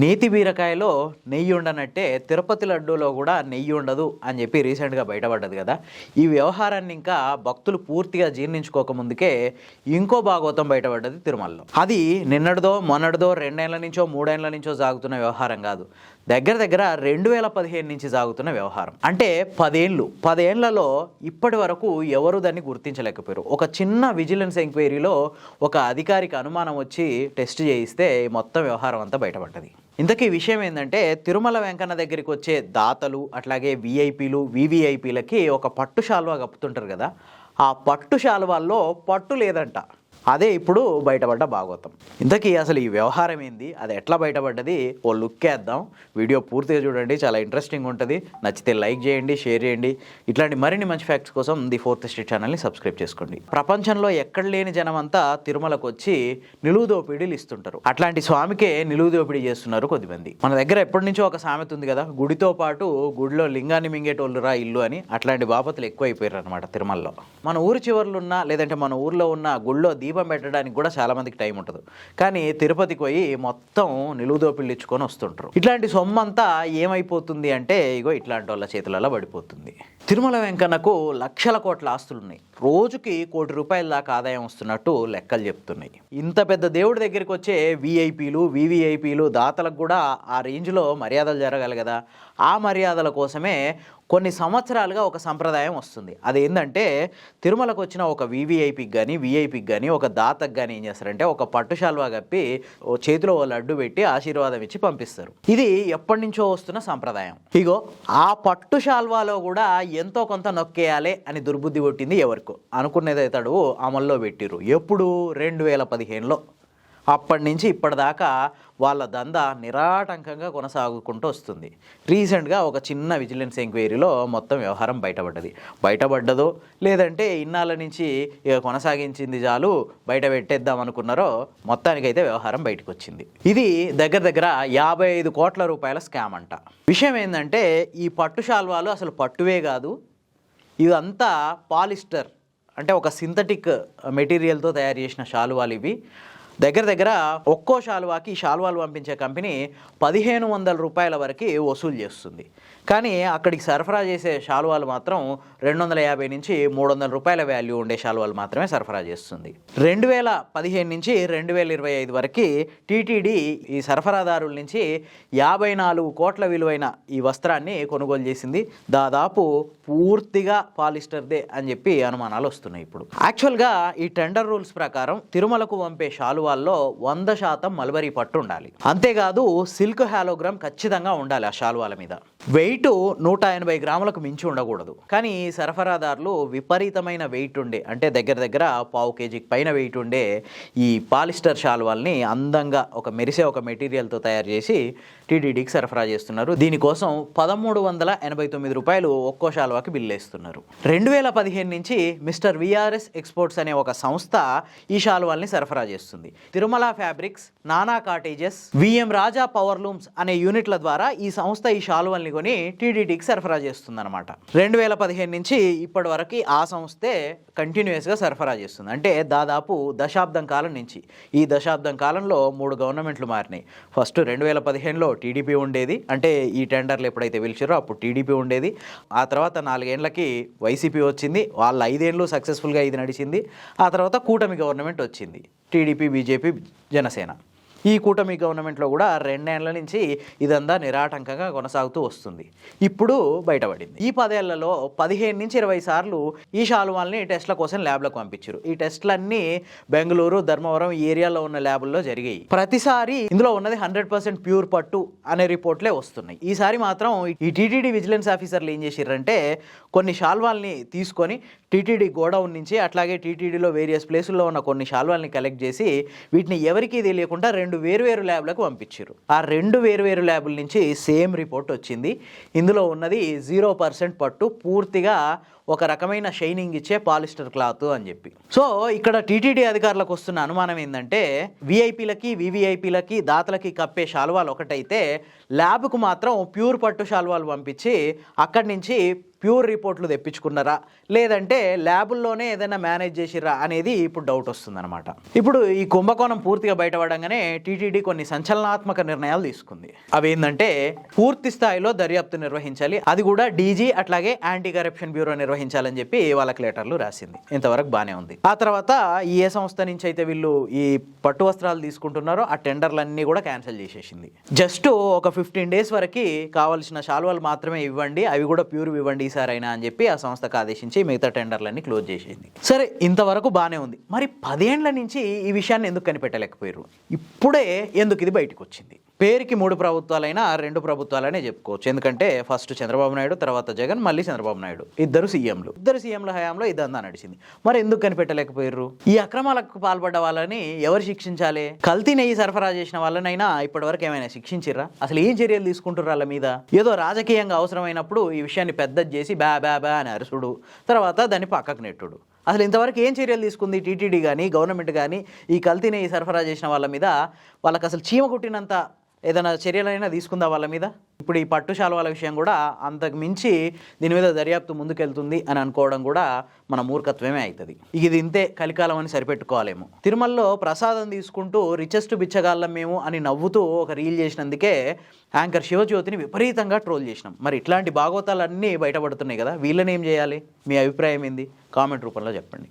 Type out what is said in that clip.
నేతి బీరకాయలో నెయ్యి ఉండనట్టే తిరుపతి లడ్డూలో కూడా నెయ్యి ఉండదు అని చెప్పి రీసెంట్గా బయటపడ్డది కదా. ఈ వ్యవహారాన్ని ఇంకా భక్తులు పూర్తిగా జీర్ణించుకోకముందుకే ఇంకో భాగవతం బయటపడ్డది తిరుమలలో. అది నిన్నటిదో మొన్నటిదో 2 ఏళ్ల నుంచో 3 ఏళ్ల నుంచో సాగుతున్న వ్యవహారం కాదు, దగ్గర దగ్గర 2015 నుంచి సాగుతున్న వ్యవహారం. అంటే 10 ఏళ్లలో ఇప్పటి వరకు ఎవరు దాన్ని గుర్తించలేకపోయారు. ఒక చిన్న విజిలెన్స్ ఎంక్వైరీలో ఒక అధికారికి అనుమానం వచ్చి టెస్ట్ చేయిస్తే మొత్తం వ్యవహారం అంతా బయటపడ్డది. ఇంతకీ విషయం ఏంటంటే, తిరుమల వెంకన్న దగ్గరికి వచ్చే దాతలు అట్లాగే విఐపీలు వివిఐపీలకి ఒక పట్టు శాల్వా కప్పుతుంటారు కదా, ఆ పట్టు శాల్వాల్లో పట్టు లేదంట. అదే ఇప్పుడు బయటపడ్డ భాగవతం. ఇంతకీ అసలు ఈ వ్యవహారం ఏంది, అది ఎట్లా బయటపడ్డది ఓ లుక్ వేద్దాం. వీడియో పూర్తిగా చూడండి, చాలా ఇంట్రెస్టింగ్ ఉంటుంది. నచ్చితే లైక్ చేయండి, షేర్ చేయండి. ఇట్లాంటి మరిన్ని మంచి ఫ్యాక్ట్స్ కోసం ది ఫోర్త్ ఎస్టేట్ ఛానల్ని సబ్స్క్రైబ్ చేసుకోండి. ప్రపంచంలో ఎక్కడ లేని జనం అంతా తిరుమలకు వచ్చి నిలువు దోపిడీలు ఇస్తుంటారు. అట్లాంటి స్వామికే నిలువు దోపిడీ చేస్తున్నారు కొద్దిమంది. మన దగ్గర ఎప్పటి నుంచో ఒక సామెత ఉంది కదా, గుడితో పాటు గుడిలో లింగాన్ని మింగేటోళ్ళు రా ఇల్లు అని. అట్లాంటి బాపతులు ఎక్కువైపోయారు అనమాట తిరుమలలో. మన ఊరి చివర్లు ఉన్న లేదంటే మన ఊర్లో ఉన్న గుళ్ళో దీపం పెట్టడానికి కూడా చాలా మందికి టైం ఉంటుంది, కానీ తిరుపతికి పోయి మొత్తం నిలువు దోపిళ్ళు ఇచ్చుకొని వస్తుంటారు. ఇట్లాంటి సొమ్మంతా ఏమైపోతుంది అంటే ఇగో ఇట్లాంటి వాళ్ళ చేతులలో పడిపోతుంది. తిరుమల వెంకన్నకు లక్షల కోట్ల ఆస్తులు ఉన్నాయి. రోజుకి ₹1 కోటి దాకా ఆదాయం వస్తున్నట్టు లెక్కలు చెప్తున్నాయి. ఇంత పెద్ద దేవుడి దగ్గరికి వచ్చే విఐపీలు వివిఐపీలు దాతలకు కూడా ఆ రేంజ్లో మర్యాదలు జరగాలి కదా. ఆ మర్యాదల కోసమే కొన్ని సంవత్సరాలుగా ఒక సంప్రదాయం వస్తుంది. అదేంటంటే, తిరుమలకు వచ్చిన ఒక వివిఐపికి కానీ విఐపికి కానీ ఒక దాతకు కానీ ఏం చేస్తారంటే ఒక పట్టు శాల్వా కప్పి చేతిలో ఓ లడ్డు పెట్టి ఆశీర్వాదం ఇచ్చి పంపిస్తారు. ఇది ఎప్పటి నుంచో వస్తున్న సంప్రదాయం. ఇగో ఆ పట్టు శాల్వాలో కూడా ఎంతో కొంత నొక్కేయాలి అని దుర్బుద్ధి కొట్టింది ఎవరికో. అనుకునేదైతాడు అమల్లో పెట్టిరు. ఎప్పుడు? 2015లో. అప్పటి నుంచి ఇప్పటిదాకా వాళ్ళ దందా నిరాటంకంగా కొనసాగుకుంటూ వస్తుంది. రీసెంట్గా ఒక చిన్న విజిలెన్స్ ఎంక్వైరీలో మొత్తం వ్యవహారం బయటపడ్డదో లేదంటే ఇన్నాళ్ళ నుంచి ఇక కొనసాగించింది చాలు బయట పెట్టేద్దాం అనుకున్నారో, మొత్తానికైతే వ్యవహారం బయటకు వచ్చింది. ఇది దగ్గర దగ్గర ₹55 కోట్ల స్కామ్ అంట. విషయం ఏంటంటే, ఈ పట్టు శాల్వాలు అసలు పట్టువే కాదు, ఇదంతా పాలిస్టర్ అంటే ఒక సింథటిక్ మెటీరియల్తో తయారు చేసిన శాలువాలు ఇవి. దగ్గర దగ్గర ఒక్కో శాలువాకి శాలువాలు పంపించే కంపెనీ ₹1500 వరకు వసూలు చేస్తుంది. కానీ అక్కడికి సరఫరా చేసే శాలువాలు మాత్రం ₹250 నుంచి ₹300 వాల్యూ ఉండే శాలువాలు మాత్రమే సరఫరా చేస్తుంది. 2015 నుంచి 2025 వరకు టీటీడీ ఈ సరఫరాదారుల నుంచి 54 కోట్ల విలువైన ఈ వస్త్రాన్ని కొనుగోలు చేసింది. దాదాపు పూర్తిగా పాలిస్టర్దే అని చెప్పి అనుమానాలు వస్తున్నాయి ఇప్పుడు. యాక్చువల్గా ఈ టెండర్ రూల్స్ ప్రకారం తిరుమలకు పంపే శాలువాల్లో 100% మల్బరీ పట్టు ఉండాలి. అంతేకాదు సిల్క్ హాలోగ్రామ్ ఖచ్చితంగా ఉండాలి ఆ శాలువాల మీద. వెయిట్ 180 గ్రాములకు మించి ఉండకూడదు. కానీ సరఫరాదారులు విపరీతమైన వెయిట్ ఉండే, అంటే దగ్గర దగ్గర ½ కేజీకి పైన వెయిట్ ఉండే ఈ పాలిస్టర్ శాలువాల్ని అందంగా ఒక మెరిసే ఒక మెటీరియల్తో తయారు చేసి టీటీడీకి సరఫరా చేస్తున్నారు. దీనికోసం ₹1389 ఒక్కో శాలువాకి బిల్లు వేస్తున్నారు. 2015 నుంచి మిస్టర్ విఆర్ఎస్ ఎక్స్పోర్ట్స్ అనే ఒక సంస్థ ఈ శాలువాల్ని సరఫరా చేస్తుంది. తిరుమల ఫ్యాబ్రిక్స్, నానా కాటేజెస్, విఎం రాజా పవర్ లూమ్స్ అనే యూనిట్ల ద్వారా ఈ సంస్థ ఈ శాలువాల్ని కొని టీటీడీకి సరఫరా చేస్తుంది అనమాట. 2015 నుంచి ఇప్పటి వరకు ఆ సంస్థే కంటిన్యూస్గా సరఫరా చేస్తుంది. అంటే దాదాపు దశాబ్దం కాలం నుంచి. ఈ దశాబ్దం కాలంలో 3 గవర్నమెంట్లు మారినాయి. ఫస్ట్ 2015లో టీడీపీ ఉండేది, అంటే ఈ టెండర్లు ఎప్పుడైతే పిలిచారో అప్పుడు టీడీపీ ఉండేది. ఆ తర్వాత 4 ఏళ్లకి వైసీపీ వచ్చింది, వాళ్ళ 5 ఏళ్ళు సక్సెస్ఫుల్గా ఇది నడిచింది. ఆ తర్వాత కూటమి గవర్నమెంట్ వచ్చింది, టీడీపీ బీజేపీ జనసేన. ఈ కూటమి గవర్నమెంట్లో కూడా 2 ఏళ్ల నుంచి ఇదంతా నిరాటంకంగా కొనసాగుతూ వస్తుంది. ఇప్పుడు బయటపడింది. ఈ 10 ఏళ్లలో 15 నుంచి 20 సార్లు ఈ శాలువాల్ని టెస్ట్ల కోసం ల్యాబ్లకు పంపించారు. ఈ టెస్ట్లన్నీ బెంగళూరు, ధర్మవరం ఈ ఏరియాలో ఉన్న ల్యాబుల్లో జరిగాయి. ప్రతిసారి ఇందులో ఉన్నది 100% ప్యూర్ పట్టు అనే రిపోర్ట్లే వస్తున్నాయి. ఈసారి మాత్రం ఈ టీటీడీ విజిలెన్స్ ఆఫీసర్లు ఏం చేశారంటే, కొన్ని శాలువాల్ని తీసుకొని టీటీడీ గోడౌన్ నుంచి అట్లాగే టీటీడీలో వేరియస్ ప్లేసుల్లో ఉన్న కొన్ని శాలువాల్ని కలెక్ట్ చేసి వీటిని ఎవరికీ తెలియకుండా 2 వేరువేరు ల్యాబ్లకు పంపించారు. ఆ 2 వేరువేరు ల్యాబుల నుంచి సేమ్ రిపోర్ట్ వచ్చింది. ఇందులో ఉన్నది 0% పట్టు, పూర్తిగా ఒక రకమైన షైనింగ్ ఇచ్చే పాలిస్టర్ క్లాత్ అని చెప్పి. సో ఇక్కడ టీటీడీ అధికారులకు వస్తున్న అనుమానం ఏంటంటే విఐపీలకి వివిఐపీలకి దాతలకి కప్పే శాలువాలు ఒకటైతే ల్యాబ్కు మాత్రం ప్యూర్ పట్టు శాలువాలు పంపించి అక్కడి నుంచి ప్యూర్ రిపోర్ట్లు తెప్పించుకున్నారా లేదంటే ల్యాబుల్లోనే ఏదైనా మేనేజ్ చేసిర్రా అనేది ఇప్పుడు డౌట్ వస్తుందన్నమాట. ఇప్పుడు ఈ కుంభకోణం పూర్తిగా బయటపడంగానే టీటీడీ కొన్ని సంచలనాత్మక నిర్ణయాలు తీసుకుంది. అవి ఏంటంటే పూర్తి స్థాయిలో దర్యాప్తు నిర్వహించాలి, అది కూడా డీజీ అట్లాగే యాంటీ కరప్షన్ బ్యూరో నిర్వహించాలని చెప్పి వాళ్ళకి లెటర్లు రాసింది. ఇంతవరకు బాగానే ఉంది. ఆ తర్వాత ఏ సంస్థ నుంచి అయితే వీళ్ళు ఈ పట్టు వస్త్రాలు తీసుకుంటున్నారో ఆ టెండర్లన్నీ కూడా క్యాన్సిల్ చేసేసింది. జస్ట్ ఒక 15 days వరకు కావాల్సిన శాలువాలు మాత్రమే ఇవ్వండి, అవి కూడా ప్యూర్ ఇవ్వండి ఈసారైనా అని చెప్పి ఆ సంస్థకు ఆదేశించి మిగతా టెండర్లన్నీ క్లోజ్ చేసింది. సరే ఇంతవరకు బాగానే ఉంది. మరి 10 ఏళ్ల నుంచి ఈ విషయాన్ని ఎందుకు కనిపెట్టలేకపోయారు? ఇప్పుడే ఎందుకు ఇది బయటకు వచ్చింది? పేరుకి 3 ప్రభుత్వాలైనా 2 ప్రభుత్వాలనే చెప్పుకోవచ్చు. ఎందుకంటే ఫస్ట్ చంద్రబాబు నాయుడు, తర్వాత జగన్, మళ్ళీ చంద్రబాబు నాయుడు, ఇద్దరు సీఎంల హయాంలో ఇదంతా నడిచింది. మరి ఎందుకు కనిపెట్టలేకపోయారు? ఈ అక్రమాలకు పాల్పడ్డ వాళ్ళని ఎవరు శిక్షించాలి? కల్తీ నెయ్యి సరఫరా చేసిన వాళ్ళనైనా ఇప్పటివరకు ఏమైనా శిక్షించిర్రా? అసలు ఏం చర్యలు తీసుకుంటారు వాళ్ళ మీద? ఏదో రాజకీయంగా అవసరమైనప్పుడు ఈ విషయాన్ని పెద్దది చేసి బ్యా బ్యా బ్యా అని అరుసుడు, తర్వాత దాన్ని పక్కకు నెట్టుడు. అసలు ఇంతవరకు ఏం చర్యలు తీసుకుంది టీటీడీ కానీ గవర్నమెంట్ కానీ ఈ కల్తీ నెయ్యి సరఫరా చేసిన వాళ్ళ మీద? వాళ్ళకి అసలు చీమ కుట్టినంత ఏదైనా చర్యలైనా తీసుకుందా వాళ్ళ మీద? ఇప్పుడు ఈ పట్టు శాలువాల విషయం కూడా అంతకు మించి దీని మీద దర్యాప్తు ముందుకెళ్తుంది అని అనుకోవడం కూడా మన మూర్ఖత్వమే అవుతుంది. ఇది ఇంతే కలికాలం అని సరిపెట్టుకోవాలేమో. తిరుమలలో ప్రసాదం తీసుకుంటూ రిచెస్ట్ బిచ్చగాళ్ళం మేము అని నవ్వుతూ ఒక రీల్ చేసినందుకే యాంకర్ శివజ్యోతిని విపరీతంగా ట్రోల్ చేసినాం. మరి ఇట్లాంటి భాగవతాలన్నీ బయటపడుతున్నాయి కదా, వీళ్ళని ఏం చేయాలి? మీ అభిప్రాయం ఏంది? కామెంట్ రూపంలో చెప్పండి.